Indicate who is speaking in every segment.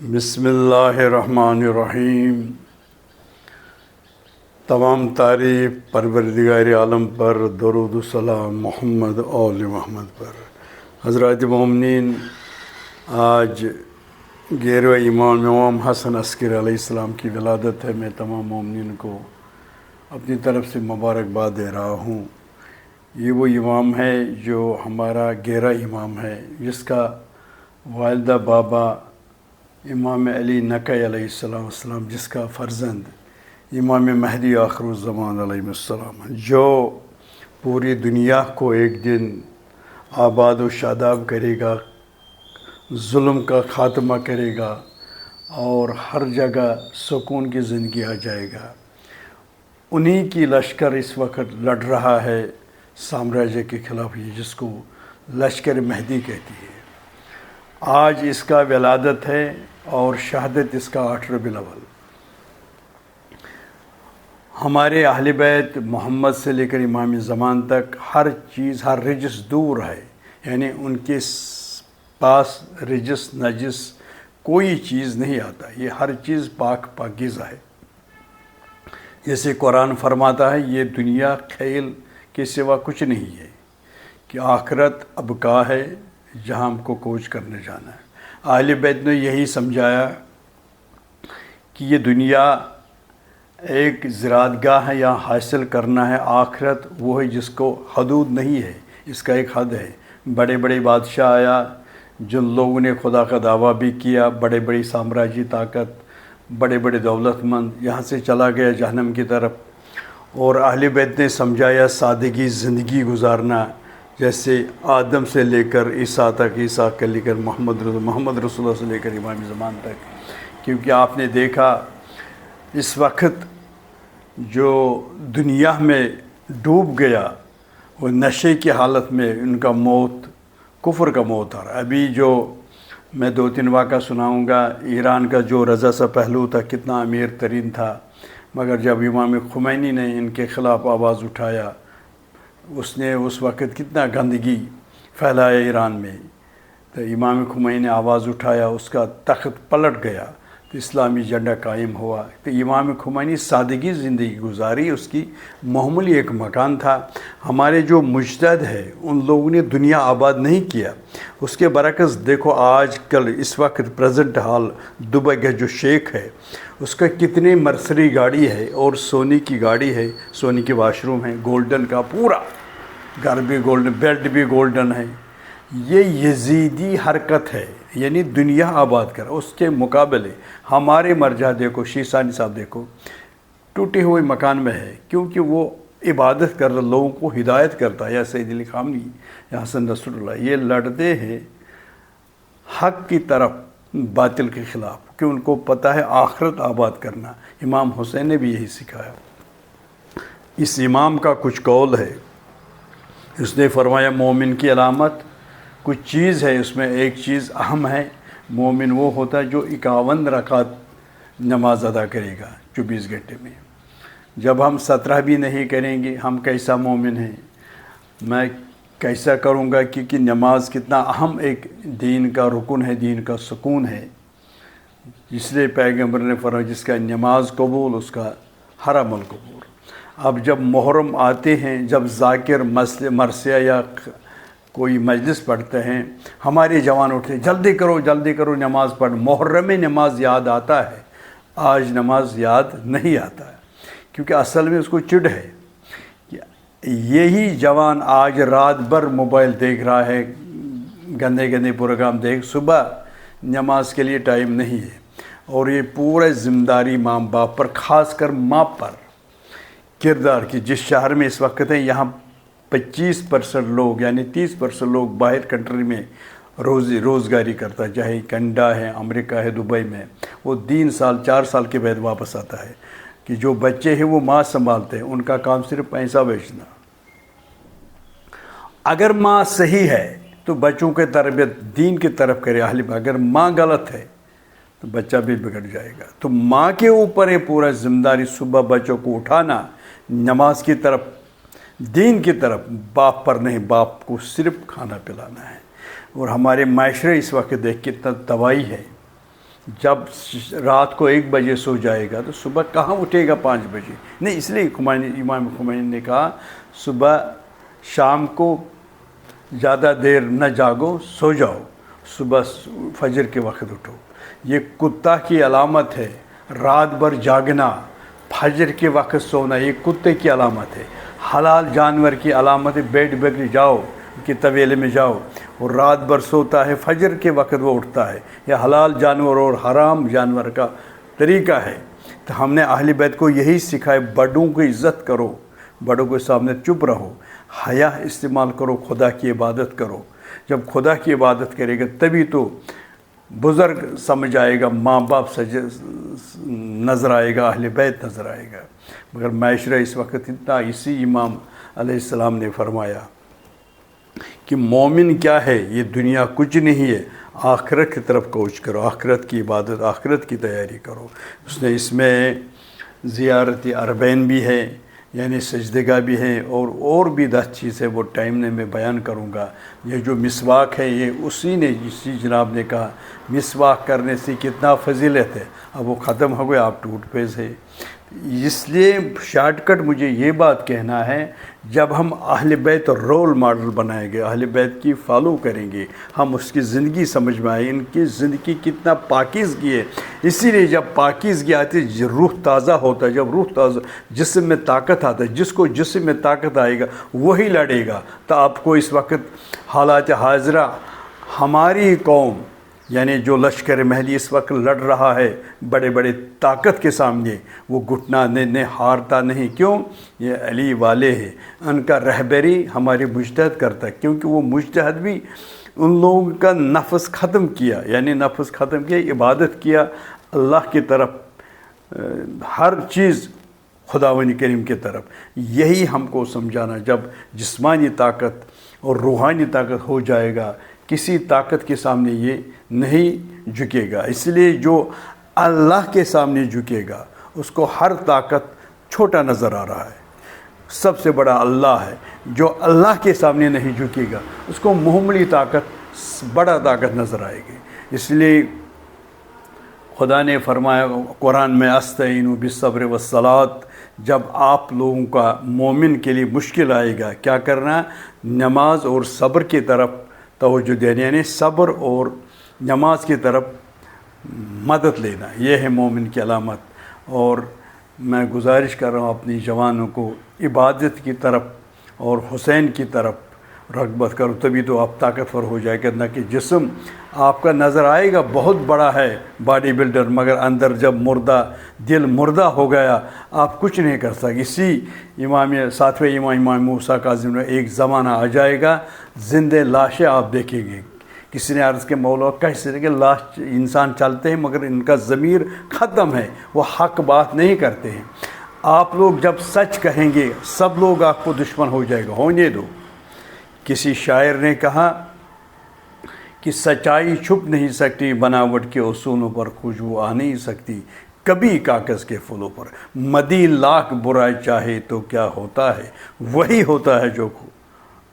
Speaker 1: بسم اللہ الرحمن الرحیم۔ تمام تعریف پروردگار عالم پر، درود و سلام محمد آل محمد پر۔ حضرات مومنین، آج 11 امام حسن عسکری علیہ السلام کی ولادت ہے۔ میں تمام مومنین کو اپنی طرف سے مبارکباد دے رہا ہوں۔ یہ وہ امام ہے جو ہمارا 11 امام ہے، جس کا والدہ بابا امام علی نقی علیہ السلام، جس کا فرزند امام مہدی آخر الزمان علیہ السلام، جو پوری دنیا کو ایک دن آباد و شاداب کرے گا، ظلم کا خاتمہ کرے گا اور ہر جگہ سکون کی زندگی آ جائے گا۔ انہی کی لشکر اس وقت لڑ رہا ہے سامراجیہ کے خلاف، جس کو لشکر مہدی کہتی ہے۔ آج اس کا ولادت ہے اور شہادت اس کا 8 ربیع الاول۔ ہمارے اہل بیت محمد سے لے کر امام زمان تک ہر چیز، ہر رجس دور ہے، یعنی ان کے پاس رجس نجس کوئی چیز نہیں آتا، یہ ہر چیز پاک پاکیزہ ہے۔ جیسے قرآن فرماتا ہے، یہ دنیا کھیل کے سوا کچھ نہیں ہے، کہ آخرت ابقا ہے جہاں ہم کو کوچ کرنے جانا ہے۔ اہل بیت نے یہی سمجھایا کہ یہ دنیا ایک زراعت گاہ ہے، یہاں حاصل کرنا ہے۔ آخرت وہ ہے جس کو حدود نہیں ہے، اس کا ایک حد ہے۔ بڑے بڑے بادشاہ آیا، جن لوگوں نے خدا کا دعویٰ بھی کیا، بڑے بڑی سامراجی طاقت، بڑے بڑے دولت مند، یہاں سے چلا گیا جہنم کی طرف۔ اور اہل بیت نے سمجھایا سادگی زندگی گزارنا، جیسے آدم سے لے کر عیسیٰ تک، عیسیٰ کے لے کر محمد رسول اللہ سے لے کر امام زمان تک۔ کیونکہ آپ نے دیکھا اس وقت جو دنیا میں ڈوب گیا، وہ نشے کی حالت میں ان کا موت، کفر کا موت آ رہا ہے۔ ابھی جو میں 2-3 واقعہ سناؤں گا، ایران کا جو رضا سا پہلو تھا کتنا امیر ترین تھا، مگر جب امام خمینی نے ان کے خلاف آواز اٹھایا، اس نے اس وقت کتنا گندگی پھیلایا ایران میں، تو امام خمینی نے آواز اٹھایا، اس کا تخت پلٹ گیا، تو اسلامی جھنڈا قائم ہوا۔ تو امام خمینی سادگی زندگی گزاری، اس کی معمولی ایک مکان تھا۔ ہمارے جو مجتہد ہے ان لوگوں نے دنیا آباد نہیں کیا، اس کے برعکس دیکھو آج کل اس وقت پریزنٹ حال دبئی کا جو شیخ ہے، اس کا کتنی مرسری گاڑی ہے اور سونی کی گاڑی ہے، سونی کے واش روم ہے، گولڈن کا پورا گھر بھی گولڈن، بیڈ بھی گولڈن ہے۔ یہ یزیدی حرکت ہے، یعنی دنیا آباد کر۔ اس کے مقابلے ہمارے مرجع دیکھو، شیشانی صاحب دیکھو، ٹوٹے ہوئے مکان میں ہے، کیونکہ وہ عبادت کر رہا، لوگوں کو ہدایت کرتا ہے، یا سید علی خامنی یا حسن رسول اللہ، یہ لڑتے ہیں حق کی طرف باطل کے خلاف، کہ ان کو پتہ ہے آخرت آباد کرنا۔ امام حسین نے بھی یہی سکھایا۔ اس امام کا کچھ قول ہے، اس نے فرمایا مومن کی علامت کچھ چیز ہے، اس میں ایک چیز اہم ہے، مومن وہ ہوتا ہے جو 51 رکعت نماز ادا کرے گا 24 گھنٹے میں۔ جب ہم 17 بھی نہیں کریں گے، ہم کیسا مومن ہیں؟ میں کیسا کروں گا؟ کیونکہ نماز کتنا اہم ایک دین کا رکن ہے، دین کا سکون ہے، اس لیے پیغمبر نے فرمایا جس کا نماز قبول، اس کا ہر عمل قبول۔ اب جب محرم آتے ہیں، جب ذاکر مرثیہ یا کوئی مجلس پڑھتے ہیں، ہمارے جوان اٹھتے ہیں، جلدی کرو جلدی کرو نماز پڑھ۔ محرم میں نماز یاد آتا ہے، آج نماز یاد نہیں آتا ہے، کیونکہ اصل میں اس کو چڑ ہے۔ یہی جوان آج رات بھر موبائل دیکھ رہا ہے، گندے گندے پروگرام دیکھ، صبح نماز کے لیے ٹائم نہیں ہے۔ اور یہ پورے ذمہ داری ماں باپ پر، خاص کر ماں پر کردار کی۔ جس شہر میں اس وقت ہیں، یہاں 25% لوگ، یعنی 30% لوگ باہر کنٹری میں روزگاری کرتا ہے، چاہے کینیڈا ہے، امریکہ ہے، دبئی میں۔ وہ 3 سال 4 سال کے بعد واپس آتا ہے، کہ جو بچے ہیں وہ ماں سنبھالتے ہیں، ان کا کام صرف پیسہ بیچنا۔ اگر ماں صحیح ہے تو بچوں کے تربیت دین کی طرف کرے اہل بیت، اگر ماں غلط ہے تو بچہ بھی بگڑ جائے گا۔ تو ماں کے اوپر ہے پورا ذمہ داری، صبح بچوں کو اٹھانا نماز کی طرف، دین کی طرف، باپ پر نہیں، باپ کو صرف کھانا پلانا ہے۔ اور ہمارے معاشرے اس وقت دیکھ کتنا تباہی ہے، جب رات کو 1 بجے سو جائے گا تو صبح کہاں اٹھے گا 5 بجے؟ نہیں، اس لیے امام خمینی نے کہا صبح شام کو زیادہ دیر نہ جاگو، سو جاؤ، صبح فجر کے وقت اٹھو۔ یہ کتا کی علامت ہے، رات بھر جاگنا، فجر کے وقت سونا، یہ کتے کی علامت ہے۔ حلال جانور کی علامت ہے، بیٹھ بکری جاؤ کہ طویلے میں جاؤ، اور رات بھر سوتا ہے، فجر کے وقت وہ اٹھتا ہے۔ یہ حلال جانور اور حرام جانور کا طریقہ ہے۔ تو ہم نے اہل بیت کو یہی سکھایا، بڑوں کی عزت کرو، بڑوں کے سامنے چپ رہو، حیا استعمال کرو، خدا کی عبادت کرو۔ جب خدا کی عبادت کرے گا تبھی تو بزرگ سمجھ آئے گا، ماں باپ نظر آئے گا، اہل بیت نظر آئے گا۔ مگر معاشرہ اس وقت اتنا، اسی امام علیہ السلام نے فرمایا کہ مومن کیا ہے، یہ دنیا کچھ نہیں ہے، آخرت کی طرف کوچ کرو، آخرت کی عبادت، آخرت کی تیاری کرو۔ اس نے اس میں زیارت اربعین بھی ہے، یعنی سجدگاہ بھی ہے، اور بھی 10 چیزیں وہ ٹائم نے میں بیان کروں گا۔ یہ جو مسواک ہے، یہ اسی جناب نے کہا مسواک کرنے سے کتنا فضیلت ہے، اب وہ ختم ہو گئے، آپ ٹوٹ پیس ہے۔ اس لیے شارٹ کٹ مجھے یہ بات کہنا ہے، جب ہم اہل بیت رول ماڈل بنائیں گے، اہل بیت کی فالو کریں گے، ہم اس کی زندگی سمجھ میں آئے، ان کی زندگی کتنا پاکیزگی ہے۔ اسی لیے جب پاکیزگی آتی ہے، روح تازہ ہوتا ہے، جب روح تازہ، جسم میں طاقت آتا ہے، جس کو جسم میں طاقت آئے گا وہی لڑے گا۔ تو آپ کو اس وقت حالات حاضرہ، ہماری قوم یعنی جو لشکر مہدی اس وقت لڑ رہا ہے بڑے بڑے طاقت کے سامنے، وہ گھٹنا نے ہارتا نہیں۔ کیوں؟ یہ علی والے ہیں، ان کا رہبری ہمارے مجتہد کرتا ہے، کیونکہ وہ مجتہد بھی ان لوگوں کا نفس ختم کیا، یعنی نفس ختم کیا، عبادت کیا اللہ کی طرف، ہر چیز خداوند کریم کی طرف۔ یہی ہم کو سمجھانا، جب جسمانی طاقت اور روحانی طاقت ہو جائے گا، کسی طاقت کے سامنے یہ نہیں جھکے گا۔ اس لیے جو اللہ کے سامنے جھکے گا اس کو ہر طاقت چھوٹا نظر آ رہا ہے، سب سے بڑا اللہ ہے۔ جو اللہ کے سامنے نہیں جھکے گا اس کو معمولی طاقت بڑا طاقت نظر آئے گی۔ اس لیے خدا نے فرمایا قرآن میں، استعینوا بالصبر والصلاۃ، جب آپ لوگوں کا مومن کے لیے مشکل آئے گا، کیا کرنا؟ نماز اور صبر کی طرف توجہ دینا، یعنی صبر اور نماز کی طرف مدد لینا، یہ ہے مومن کی علامت۔ اور میں گزارش کر رہا ہوں اپنی جوانوں کو، عبادت کی طرف اور حسین کی طرف رغبت کرو، تبھی تو آپ طاقتور ہو جائے گا۔ نہ کہ جسم آپ کا نظر آئے گا بہت بڑا ہے، باڈی بلڈر، مگر اندر جب مردہ، دل مردہ ہو گیا، آپ کچھ نہیں کر سکتے۔ اسی ساتویں امام موسیٰ کاظم میں ایک زمانہ آ جائے گا، زندہ لاشیں آپ دیکھیں گے۔ کسی نے عرض کے مولا کیسے کہ لاش انسان چلتے ہیں مگر ان کا ضمیر ختم ہے، وہ حق بات نہیں کرتے ہیں۔ آپ لوگ جب سچ کہیں گے سب لوگ آپ کو دشمن ہو جائے گا، ہونے دو۔ کسی شاعر نے کہا کہ سچائی چھپ نہیں سکتی، بناوٹ کے اصولوں پر خوشبو آ نہیں سکتی، کبھی کاغذ کے پھولوں پر۔ مدی لاکھ برائی چاہے تو کیا ہوتا ہے، وہی ہوتا ہے جو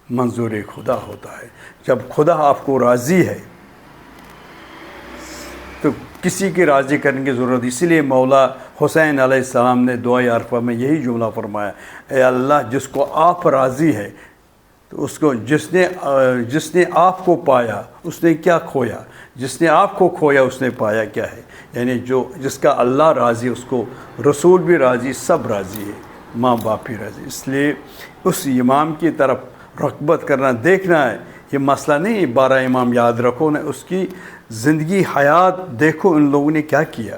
Speaker 1: منظور خدا ہوتا ہے۔ جب خدا آپ کو راضی ہے تو کسی کی راضی کرنے کی ضرورت۔ اسی لیے مولا حسین علیہ السلام نے دعائے عرفہ میں یہی جملہ فرمایا، اے اللہ جس کو آپ راضی ہے تو اس کو، جس نے آپ کو پایا اس نے کیا کھویا، جس نے آپ کو کھویا اس نے پایا کیا ہے۔ یعنی جس کا اللہ راضی اس کو رسول بھی راضی، سب راضی ہے، ماں باپ بھی راضی۔ اس لیے اس امام کی طرف رغبت کرنا، دیکھنا ہے۔ یہ مسئلہ نہیں 12 امام یاد رکھو، نہ اس کی زندگی حیات دیکھو، ان لوگوں نے کیا کیا۔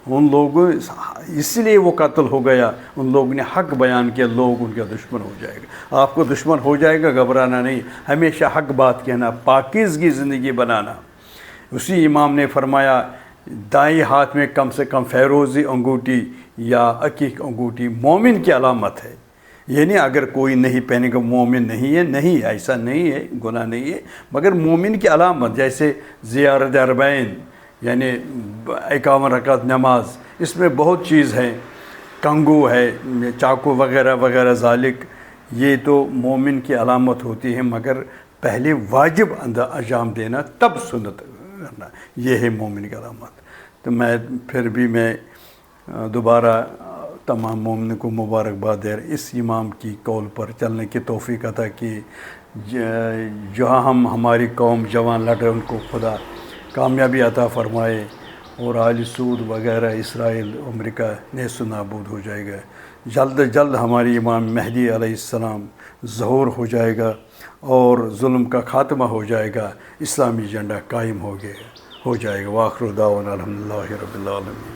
Speaker 1: ان لوگوں، اسی لیے وہ قتل ہو گیا، ان لوگوں نے حق بیان کیا، لوگ ان کا دشمن ہو جائے گا۔ آپ کو دشمن ہو جائے گا، گھبرانا نہیں، ہمیشہ حق بات کہنا، پاکیزگی زندگی بنانا۔ اسی امام نے فرمایا دائیں ہاتھ میں کم سے کم فیروزی انگوٹھی یا عقیق انگوٹھی مومن کی علامت ہے۔ یعنی اگر کوئی نہیں پہنے گا مومن نہیں ہے، نہیں، ایسا نہیں ہے، گناہ نہیں ہے، مگر مومن کی علامت، جیسے زیارت اربعین یعنی 51 رکعت نماز، اس میں بہت چیز ہے، کنگو ہے، چاقو وغیرہ وغیرہ ذالک، یہ تو مومن کی علامت ہوتی ہے، مگر پہلے واجب انجام دینا تب سنت کرنا، یہ ہے مومن کی علامت۔ تو میں پھر بھی میں دوبارہ تمام مومن کو مبارکباد دے اس امام کی قول پر چلنے کی توفیق عطا کی، جہاں ہماری قوم جوان لڑ رہے ان کو خدا کامیابی عطا فرمائے، اور آل سعود وغیرہ اسرائیل امریکہ نیست و نابود ہو جائے گا، جلد جلد ہماری امام مہدی علیہ السلام ظہور ہو جائے گا اور ظلم کا خاتمہ ہو جائے گا، اسلامی جھنڈا قائم ہو جائے گا۔ وآخر دعوانا الحمدللہ رب العالمین۔